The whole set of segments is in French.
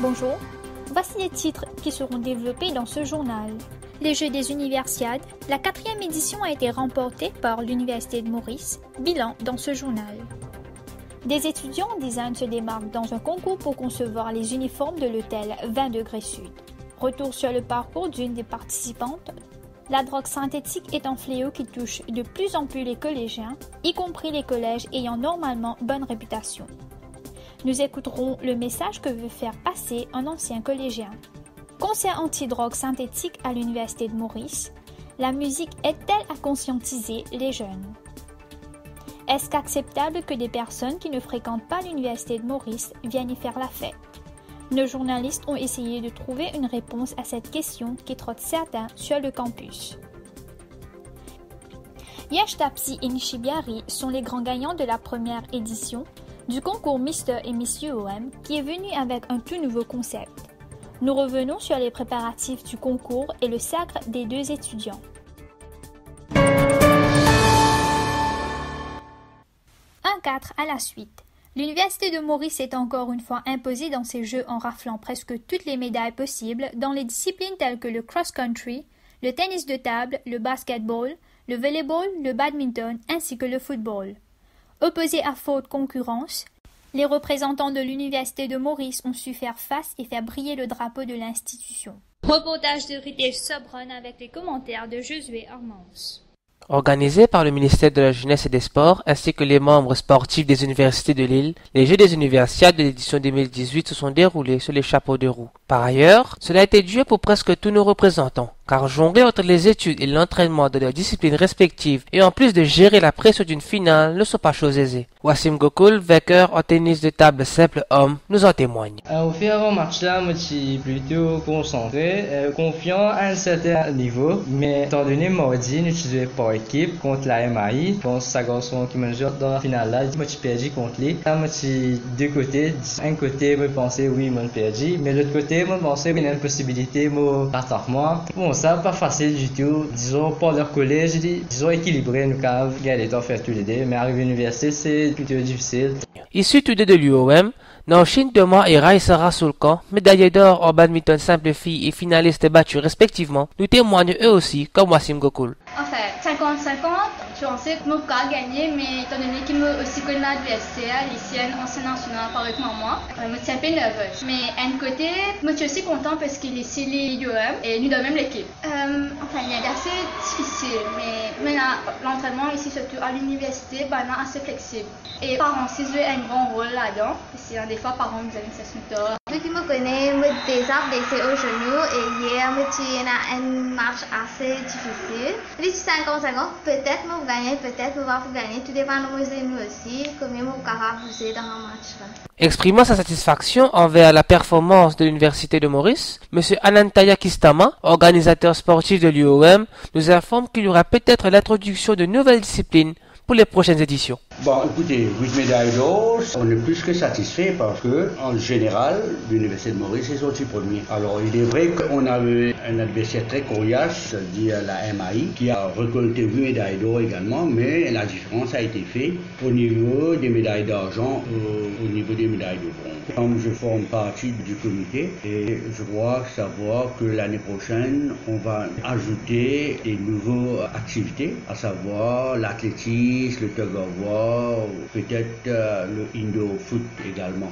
Bonjour, voici les titres qui seront développés dans ce journal. Les Jeux des Universiades, la 4e édition a été remportée par l'Université de Maurice, bilan dans ce journal. Des étudiants en design se démarquent dans un concours pour concevoir les uniformes de l'hôtel 20 degrés sud. Retour sur le parcours d'une des participantes. La drogue synthétique est un fléau qui touche de plus en plus les collégiens, y compris les collèges ayant normalement bonne réputation. Nous écouterons le message que veut faire passer un ancien collégien. Concert anti-drogue synthétique à l'Université de Maurice, la musique aide-t-elle à conscientiser les jeunes? Est-ce acceptable que des personnes qui ne fréquentent pas l'Université de Maurice viennent y faire la fête? Nos journalistes ont essayé de trouver une réponse à cette question qui trotte certains sur le campus. Yeshtapsi et Nishibiari sont les grands gagnants de la première édition du concours Mr et Miss UOM qui est venu avec un tout nouveau concept. Nous revenons sur les préparatifs du concours et le sacre des deux étudiants. Un 4 à la suite. L'Université de Maurice est encore une fois imposée dans ces Jeux en raflant presque toutes les médailles possibles dans les disciplines telles que le cross-country, le tennis de table, le basketball, le volleyball, le badminton ainsi que le football. Opposés à forte concurrence, les représentants de l'Université de Maurice ont su faire face et faire briller le drapeau de l'institution. Reportage de Ritesh Sobron avec les commentaires de Josué Armance. Organisé par le ministère de la Jeunesse et des Sports ainsi que les membres sportifs des universités de l'île, les Jeux des Universiades de l'édition 2018 se sont déroulés sur les chapeaux de roue. Par ailleurs, cela a été dur pour presque tous nos représentants, car jongler entre les études et l'entraînement de leurs disciplines respectives et en plus de gérer la pression d'une finale ne sont pas choses aisées. Wassim Gokul, vainqueur en tennis de table simple homme, nous en témoigne. Au fait, avant match-là, moi, je suis plutôt concentré, confiant à un certain niveau, mais étant donné mardi, nous jouons par équipe contre la MAI, je pense que ça garçon qui me joue dans la finale là, moi, je suis perdu contre lui. Là, moi, je suis deux côtés. Un côté, moi, je pensais, oui, moi, je perdu, mais l'autre côté, moi, je pensais qu'il y a une possibilité, moi, rattrapement. Bon, ça, pas facile du tout. Disons, pour leur collège, disons équilibré, nous, quand même, gagner temps faire tous les deux, mais arriver à l'université, c'est plutôt difficile. Issus tous deux de l'UOM, Naoshin Doma et Raïsara Soulkan, médaillés d'or en badminton simple filles et finalistes battus respectivement, nous témoignent eux aussi, comme Wassim Gokul. Enfin, 50-50, je pensais que moi, je gagner, mais étant donné qu'il m'a aussi connu l'adversaire, lycéenne, ancienne nationale, avec moi, je suis un peu nerveuse. Mais d'un côté, moi, je suis aussi content parce qu'il est ici les UOM et nous donne même l'équipe. Enfin, il est assez difficile, mais l'entraînement ici, surtout à l'université, est assez flexible. Et parents aussi jouent un grand rôle là-dedans. C'est des fois, parents nous donnent ça tort. Depuis que je connais, je déjà blessé au genou et hier, je suis dans une marche assez difficile. Les 50-50, peut-être je vais gagner, peut-être je vais pas gagner. Tout dépend de nous aussi, combien je suis capable de bouger dans un match. Exprimant sa satisfaction envers la performance de l'Université de Maurice, M. Anantaya Kistama, organisateur sportif de l'UOM, nous informe qu'il y aura peut-être l'introduction de nouvelles disciplines pour les prochaines éditions. Bon, écoutez, 8 médailles d'or, on est plus que satisfait parce que, en général, l'Université de Maurice est sortie premier. Alors, il est vrai qu'on avait un adversaire très coriace, c'est-à-dire la MAI, qui a récolté 8 médailles d'or également, mais la différence a été faite au niveau des médailles d'argent, au niveau des médailles de bronze. Comme je forme partie du comité, et je crois savoir que l'année prochaine, on va ajouter des nouvelles activités, à savoir l'athlétisme, le tug of war, peut-être le indo-foot également.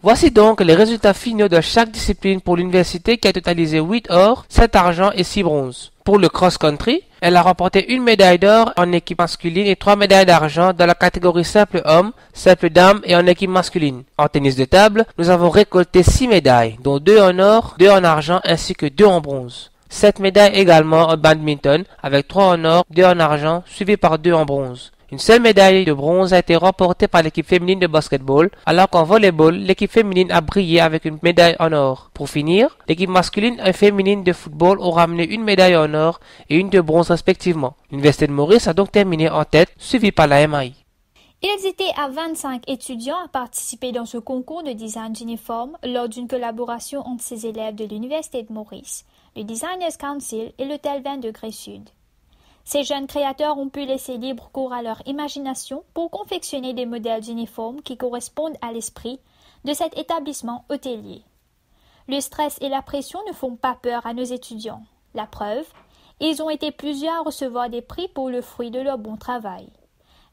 Voici donc les résultats finaux de chaque discipline pour l'université qui a totalisé 8 or, 7 argent et 6 bronzes. Pour le cross-country, elle a remporté une médaille d'or en équipe masculine et 3 médailles d'argent dans la catégorie simple homme, simple dame et en équipe masculine. En tennis de table, nous avons récolté 6 médailles, dont 2 en or, 2 en argent ainsi que 2 en bronze. 7 médailles également en badminton avec 3 en or, 2 en argent, suivies par 2 en bronze. Une seule médaille de bronze a été remportée par l'équipe féminine de basketball, alors qu'en volleyball, l'équipe féminine a brillé avec une médaille en or. Pour finir, l'équipe masculine et féminine de football ont ramené une médaille en or et une de bronze respectivement. L'Université de Maurice a donc terminé en tête, suivie par la MAI. Ils étaient à 25 étudiants à participer dans ce concours de design d'uniforme lors d'une collaboration entre ces élèves de l'Université de Maurice, le Designers Council et l'Hôtel 20 degrés sud. Ces jeunes créateurs ont pu laisser libre cours à leur imagination pour confectionner des modèles d'uniformes qui correspondent à l'esprit de cet établissement hôtelier. Le stress et la pression ne font pas peur à nos étudiants. La preuve, ils ont été plusieurs à recevoir des prix pour le fruit de leur bon travail.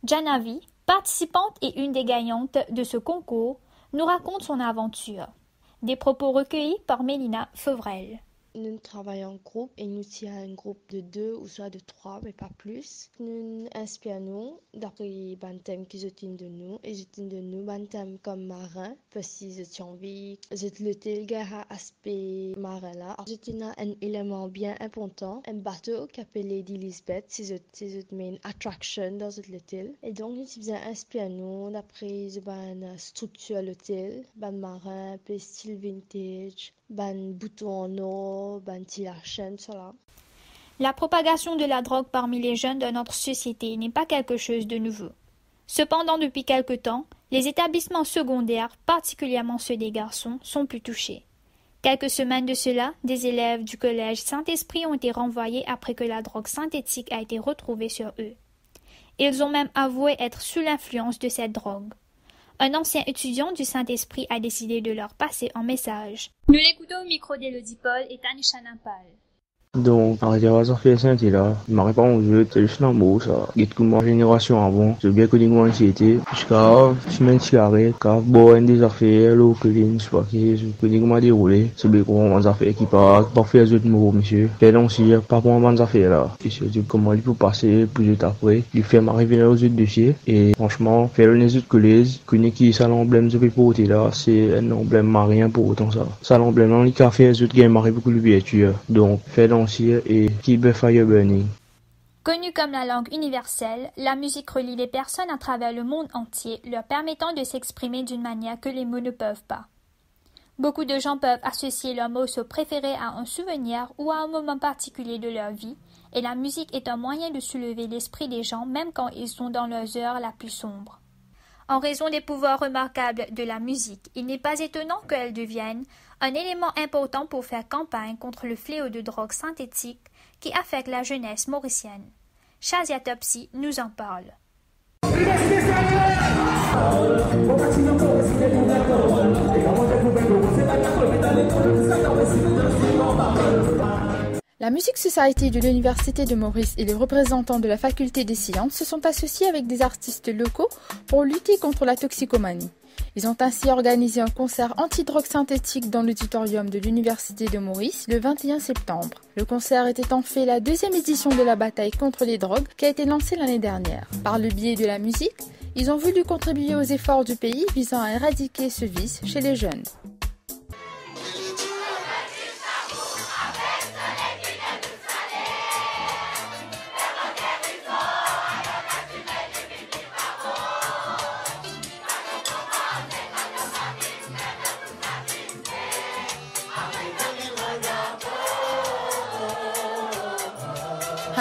Janavi, participante et une des gagnantes de ce concours, nous raconte son aventure. Des propos recueillis par Mélina Feuvrel. Nous travaillons en groupe et nous sommes un groupe de 2 ou soit de 3, mais pas plus. Nous inspirons d'après les thèmes qui sont de nous et sont de nous des thèmes comme marin, parce que j'ai envie de lutter le aspect marin là. C'est un élément bien important, un bateau qui appelé d'Elizabeth, c'est une attraction dans cette l'hôtel. Et donc nous sommes inspirés d'après la structure de l'hôtel, ban marin, peu style vintage. Bouton en or, chaîne, cela. La propagation de la drogue parmi les jeunes de notre société n'est pas quelque chose de nouveau. Cependant, depuis quelque temps, les établissements secondaires, particulièrement ceux des garçons, sont plus touchés. Quelques semaines de cela, des élèves du collège Saint-Esprit ont été renvoyés après que la drogue synthétique a été retrouvée sur eux. Ils ont même avoué être sous l'influence de cette drogue. Un ancien étudiant du Saint-Esprit a décidé de leur passer un message. Nous l'écoutons au micro d'Élodie Paul et Tanisha Nampal. Donc, arrêtez à faire ça, là. Je m'arrête pas au jeu, c'est juste un mot, ça. Guide comme ma génération avant. J'ai bien connu mon anxiété. Jusqu'à, semaine cigarette, car bon, des affaires, l'eau, que je sais pas qui, je connais comment dérouler. C'est bien comment des affaires qui partent, pas faire autres mots, monsieur. Fais donc si, pas pour des affaires, là. Et c'est comment il peut passer, plus de après. Il fait m'arriver aux autres dossiers. Et franchement, faire les autres collègues, connaître qui ça l'emblème de porter là, c'est un emblème marien pour autant ça. Ça l'emblème, là, les cafés, les autres games m'arrivent beaucoup de bêtues. Donc, fais donc et Keep the Fire Burning. Connue comme la langue universelle, la musique relie les personnes à travers le monde entier, leur permettant de s'exprimer d'une manière que les mots ne peuvent pas. Beaucoup de gens peuvent associer leur morceau préféré à un souvenir ou à un moment particulier de leur vie, et la musique est un moyen de soulever l'esprit des gens même quand ils sont dans leurs heures la plus sombres. En raison des pouvoirs remarquables de la musique, il n'est pas étonnant qu'elle devienne un élément important pour faire campagne contre le fléau de drogue synthétique qui affecte la jeunesse mauricienne. Shazia Topsy nous en parle. La Music Society de l'Université de Maurice et les représentants de la Faculté des sciences se sont associés avec des artistes locaux pour lutter contre la toxicomanie. Ils ont ainsi organisé un concert anti-drogue synthétique dans l'auditorium de l'Université de Maurice le 21 septembre. Le concert était en fait la deuxième édition de la bataille contre les drogues qui a été lancée l'année dernière. Par le biais de la musique, ils ont voulu contribuer aux efforts du pays visant à éradiquer ce vice chez les jeunes.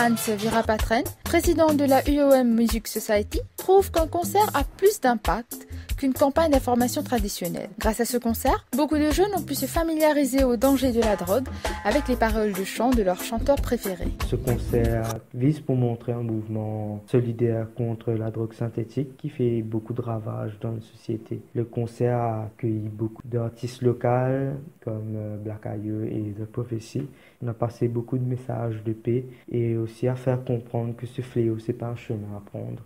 Hans Virapatren, président de la UOM Music Society, trouve qu'un concert a plus d'impact qu'une campagne d'information traditionnelle. Grâce à ce concert, beaucoup de jeunes ont pu se familiariser aux dangers de la drogue avec les paroles de chant de leur chanteur préféré. Ce concert vise pour montrer un mouvement solidaire contre la drogue synthétique qui fait beaucoup de ravages dans la société. Le concert a accueilli beaucoup d'artistes locaux comme Black Ayeux et The Prophecy. On a passé beaucoup de messages de paix et aussi à faire comprendre que ce fléau, c'est pas un chemin à prendre.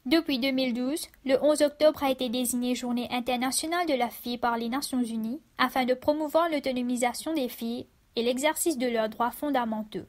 Depuis 2012, le 11 octobre a été désigné Journée internationale de la fille par les Nations Unies afin de promouvoir l'autonomisation des filles et l'exercice de leurs droits fondamentaux.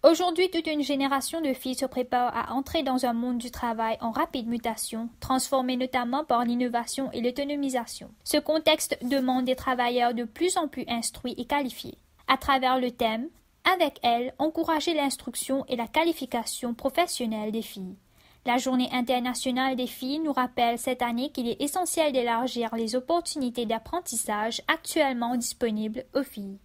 Aujourd'hui, toute une génération de filles se prépare à entrer dans un monde du travail en rapide mutation, transformé notamment par l'innovation et l'autonomisation. Ce contexte demande des travailleurs de plus en plus instruits et qualifiés. À travers le thème « Avec elles, encourager l'instruction et la qualification professionnelle des filles ». La Journée internationale des filles nous rappelle cette année qu'il est essentiel d'élargir les opportunités d'apprentissage actuellement disponibles aux filles.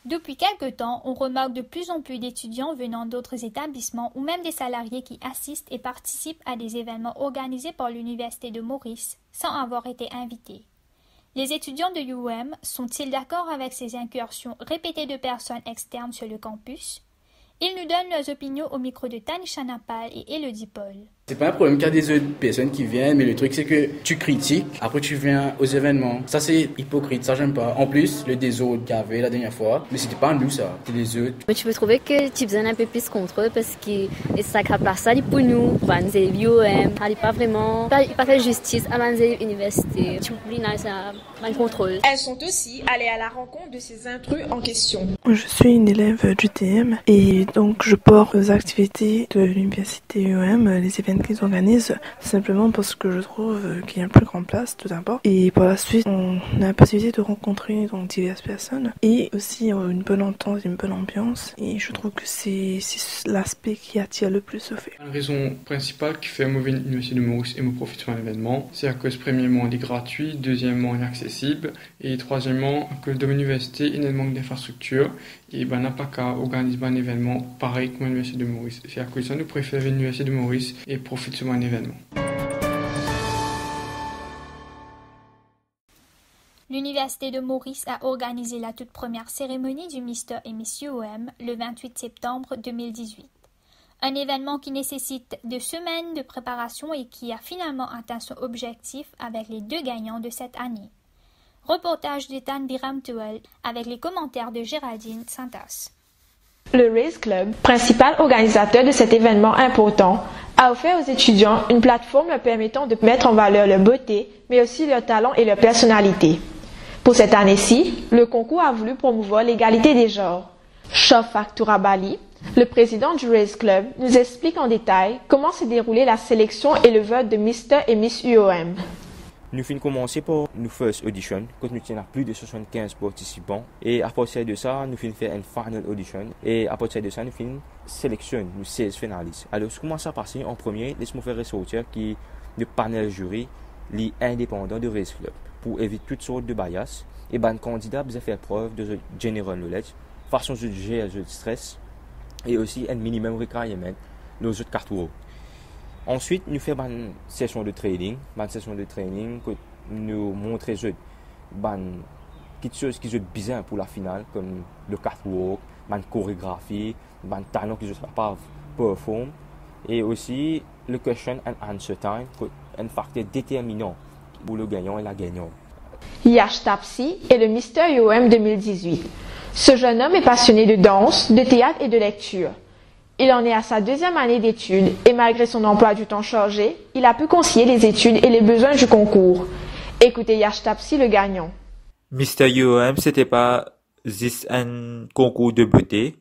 Depuis quelque temps, on remarque de plus en plus d'étudiants venant d'autres établissements ou même des salariés qui assistent et participent à des événements organisés par l'Université de Maurice sans avoir été invités. Les étudiants de UM sont-ils d'accord avec ces incursions répétées de personnes externes sur le campus? Ils nous donnent leurs opinions au micro de Tanisha Napal et Elodie Paul. C'est pas un problème qu'il y a des autres personnes qui viennent, mais le truc c'est que tu critiques, après tu viens aux événements. Ça c'est hypocrite, ça j'aime pas. En plus, le des autres qu'il y avait la dernière fois, mais c'était pas nous ça, c'était les autres. Mais tu peux trouver que tu besoin un peu plus contrôle parce que ça crée place ça pour nous, pour les UOM, ça n'est pas vraiment, pas fait justice à l'université. Tu peux plus ça, un contrôle. Elles sont aussi allées à la rencontre de ces intrus en question. Je suis une élève d'UTM et donc je porte aux activités de l'université UOM, les événements qu'ils organisent, simplement parce que je trouve qu'il y a une plus grande place tout d'abord. Et par la suite, on a la possibilité de rencontrer donc diverses personnes et aussi une bonne entente, une bonne ambiance. Et je trouve que c'est l'aspect qui attire le plus au fait. La raison principale qui fait mouver l'Université de Maurice et me profite sur l'événement, c'est à cause premièrement il est gratuit, deuxièmement il est accessible et troisièmement à cause de l'université il y a un manque d'infrastructure et n'a pas qu'à organiser un événement pareil que l'Université de Maurice. C'est à cause de ça nous préférons l'Université de Maurice et profite sur un événement. L'Université de Maurice a organisé la toute première cérémonie du Mr. et Miss UOM le 28 septembre 2018. Un événement qui nécessite 2 semaines de préparation et qui a finalement atteint son objectif avec les 2 gagnants de cette année. Reportage d'Ethan Biramtuel avec les commentaires de Géraldine Santas. Le Race Club, principal organisateur de cet événement important, a offert aux étudiants une plateforme leur permettant de mettre en valeur leur beauté, mais aussi leur talent et leur personnalité. Pour cette année-ci, le concours a voulu promouvoir l'égalité des genres. Shofak Tourabali, le président du Race Club, nous explique en détail comment s'est déroulée la sélection et le vote de Mr. et Miss UOM. Nous finissons commencer par nos first audition, quand nous tenons plus de 75 participants. Et à partir de ça, nous finissons faire une final audition. Et à partir de ça, nous finissons sélectionner nos 16 finalistes. Alors, comment ça passe? En premier, laisse-moi faire ressortir qui le panel jury, les indépendants de Race Club, pour éviter toutes sortes de bias. Et ben, le candidat doit faire preuve de general knowledge, façon de gérer le stress, et aussi un minimum requirement, nos autres cartes. Ensuite, nous faisons une session de training. Que nous montrons quelque chose qui est bizarre pour la finale, comme le catwalk, la chorégraphie, le talent qui est capable de performer. Et aussi le question and answer time, un facteur déterminant pour le gagnant et la gagnante. Yash Tapsi est le Mr. UOM 2018. Ce jeune homme est passionné de danse, de théâtre et de lecture. Il en est à sa 2e année d'études et malgré son emploi du temps chargé, il a pu concilier les études et les besoins du concours. Écoutez Yash Tapsi, le gagnant. Mr. UOM, c'était pas juste un concours de beauté,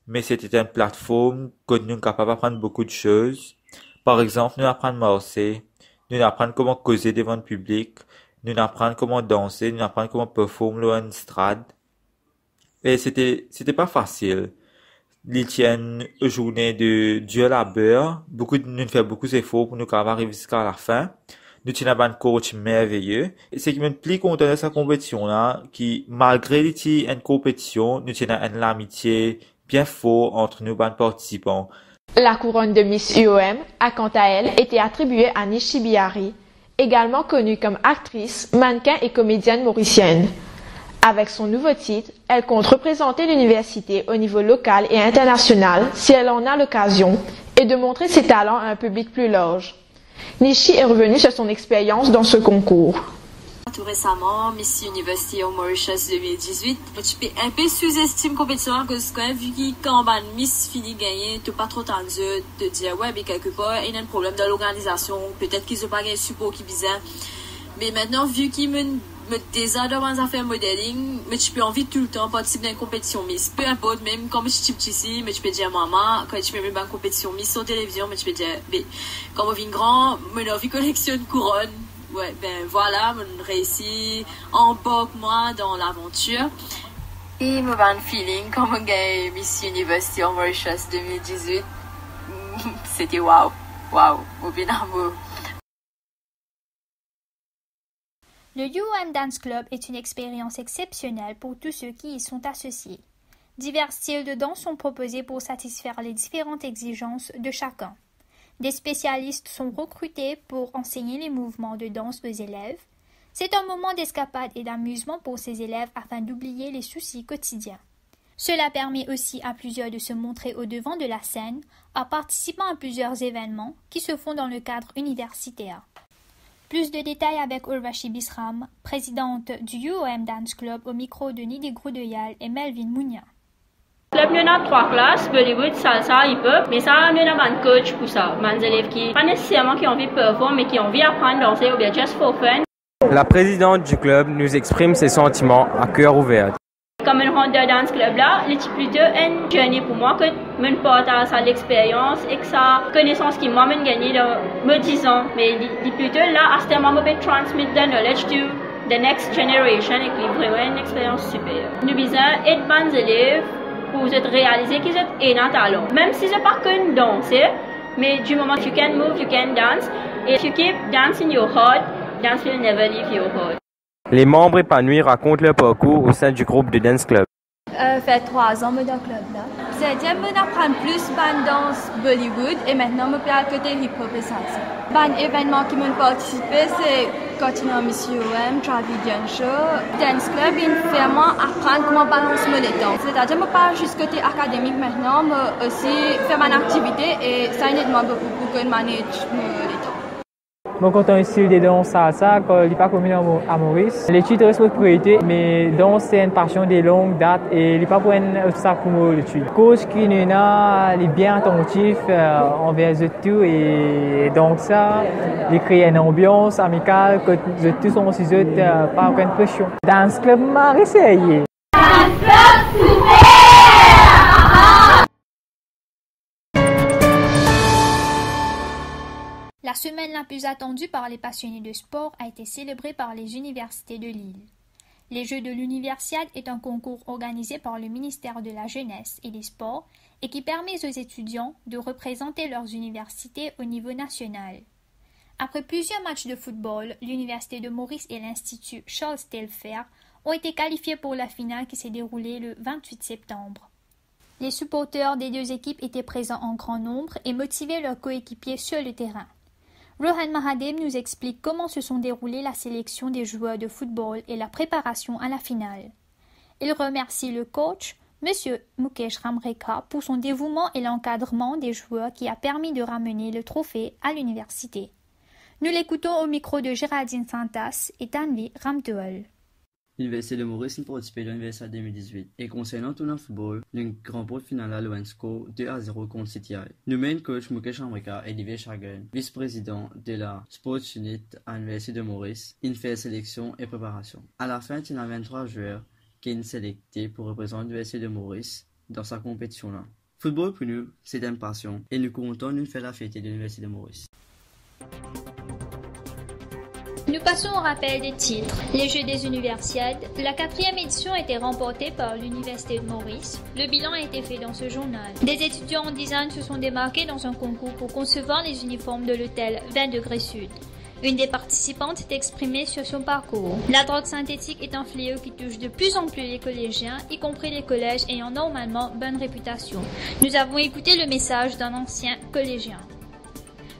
mais c'était une plateforme que nous sommes capables d'apprendre beaucoup de choses. Par exemple, nous apprenons à marcher, nous apprenons comment causer devant le public, nous apprenons comment danser, nous apprenons comment performer dans une strade. Et c'était pas facile. Ils tiennent une journée de dur labeur. Nous faisons beaucoup d'efforts pour nous arriver jusqu'à la fin. Nous tenons un coach merveilleux. Et ce qui me plaît content de cette compétition-là, qui, malgré une compétition, nous tenons une amitié bien forte entre nous, participants. La couronne de Miss UOM a quant à elle été attribuée à Nishi Bihari, également connue comme actrice, mannequin et comédienne mauricienne. Avec son nouveau titre, elle compte représenter l'université au niveau local et international si elle en a l'occasion et de montrer ses talents à un public plus large. Nishi est revenue sur son expérience dans ce concours. Tout récemment, Miss University of Mauritius 2018, je peux un peu sous-estimer la compétition parce que vu que quand Miss finit gagner, tu n'as pas trop tendu de dire ouais, mais quelque part, il y a un problème de l'organisation, peut-être qu'ils n'ont pas gagné support qui est bizarre. Mais maintenant, vu qu'ils me désadore dans les affaires modeling, mais tu peux envie tout le temps participer dans une compétition Miss. Peu importe, même quand je suis petit ici, mais tu peux dire maman, quand tu peux même dans une compétition Miss sur télévision, mais tu peux dire, mais quand on vient grand, mon envie collectionne couronne. Ouais, ben voilà, on réussit, embarque moi dans l'aventure. Et mon bon feeling quand on gagne Miss University of Mauritius 2018, c'était waouh, au bien amour. Le UOM Dance Club est une expérience exceptionnelle pour tous ceux qui y sont associés. Divers styles de danse sont proposés pour satisfaire les différentes exigences de chacun. Des spécialistes sont recrutés pour enseigner les mouvements de danse aux élèves. C'est un moment d'escapade et d'amusement pour ces élèves afin d'oublier les soucis quotidiens. Cela permet aussi à plusieurs de se montrer au devant de la scène en participant à plusieurs événements qui se font dans le cadre universitaire. Plus de détails avec Urvashi Bisram, présidente du UOM Dance Club au micro de Nidhi Groudeyal et Melvin Mounia. Club, nous avons 3 classes, Bollywood, salsa, hip-hop, mais ça, nous avons un coach pour ça. Des élèves qui, pas nécessairement qui ont envie de performer, mais qui ont envie d'apprendre à danser ou bien just for fun. La présidente du club nous exprime ses sentiments à cœur ouvert. Comme une ronde de dance club là, c'est plutôt une journée pour moi que je partage ça l'expérience et que ça connaissance qui moi m'a gagné dans me 10 ans. Mais plutôt là, à ce moment, je peux transmettre the knowledge to the next generation et que vraiment une expérience super. Nous besoin d'être bons élèves pour réaliser qu'ils ont un talent. Même si je pas que danser, mais du moment que you can move, you can dance. Et if you keep dancing your heart, dance will never leave your heart. Les membres épanouis racontent leur parcours au sein du groupe de Dance Club. Fait 3 ans dans le club là. C'est-à-dire que j'apprends plus de danse Bollywood et maintenant je peux à côté hip-hop et salsa. Les événements qui m'ont participé, c'est Continent Miss UOM, Dravidian Show, Dance Club, il fait moi apprendre comment balancer les temps. C'est-à-dire que je pas juste côté académique maintenant, mais aussi faire mon activité et ça aide beaucoup pour que je manage les temps. Moi, quand on est style de danse salsa, quand il n'est pas commun à Maurice, l'étude reste votre priorité, mais danse c'est une passion de longue date et il n'est pas pour un obstacle pour moi l'étude. Coach qui est là, il est bien attentif envers eux tout et donc ça, il crée une ambiance amicale que eux tous sont aussi pas aucune pression. Dance Club m'a essayé. La semaine la plus attendue par les passionnés de sport a été célébrée par les universités de Lille. Les Jeux de l'Universiade est un concours organisé par le ministère de la Jeunesse et des Sports et qui permet aux étudiants de représenter leurs universités au niveau national. Après plusieurs matchs de football, l'Université de Maurice et l'Institut Charles Taillefer ont été qualifiés pour la finale qui s'est déroulée le 28 septembre. Les supporters des deux équipes étaient présents en grand nombre et motivaient leurs coéquipiers sur le terrain. Rohan Mahadev nous explique comment se sont déroulées la sélection des joueurs de football et la préparation à la finale. Il remercie le coach, M. Mukesh Ramrekha, pour son dévouement et l'encadrement des joueurs qui a permis de ramener le trophée à l'université. Nous l'écoutons au micro de Géraldine Santas et Tanvi Ramtoal. L'Université de Maurice a participé à l'Universiade 2018 et concernant tout le football, le grand pot final à l'ONSCO 2-0 contre CTI. Nous-mêmes coach Mukesh Ramrekha et Olivier Chagan, vice-président de la Sports Unit à l'Université de Maurice, il fait sélection et préparation. À la fin, il y a 23 joueurs qui sont sélectés pour représenter l'Université de Maurice dans sa compétition-là. Football pour nous, c'est une passion et nous comptons nous faire la fête de l'Université de Maurice. Nous passons au rappel des titres. Les Jeux des Universiades. La 4e édition a été remportée par l'Université de Maurice. Le bilan a été fait dans ce journal. Des étudiants en design se sont démarqués dans un concours pour concevoir les uniformes de l'hôtel 20 degrés sud. Une des participantes s'est exprimée sur son parcours. La drogue synthétique est un fléau qui touche de plus en plus les collégiens, y compris les collèges ayant normalement bonne réputation. Nous avons écouté le message d'un ancien collégien.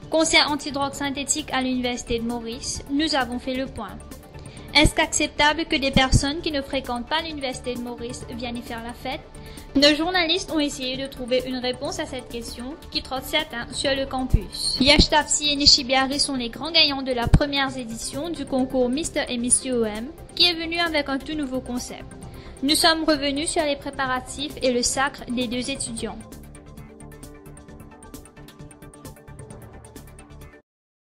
Concert anti-drogue synthétique à l'Université de Maurice, nous avons fait le point. Est-ce acceptable que des personnes qui ne fréquentent pas l'Université de Maurice viennent y faire la fête? Nos journalistes ont essayé de trouver une réponse à cette question qui trotte certains sur le campus. Yash Tafsi et Nishibiari sont les grands gagnants de la première édition du concours Mr et Miss UOM qui est venu avec un tout nouveau concept. Nous sommes revenus sur les préparatifs et le sacre des deux étudiants.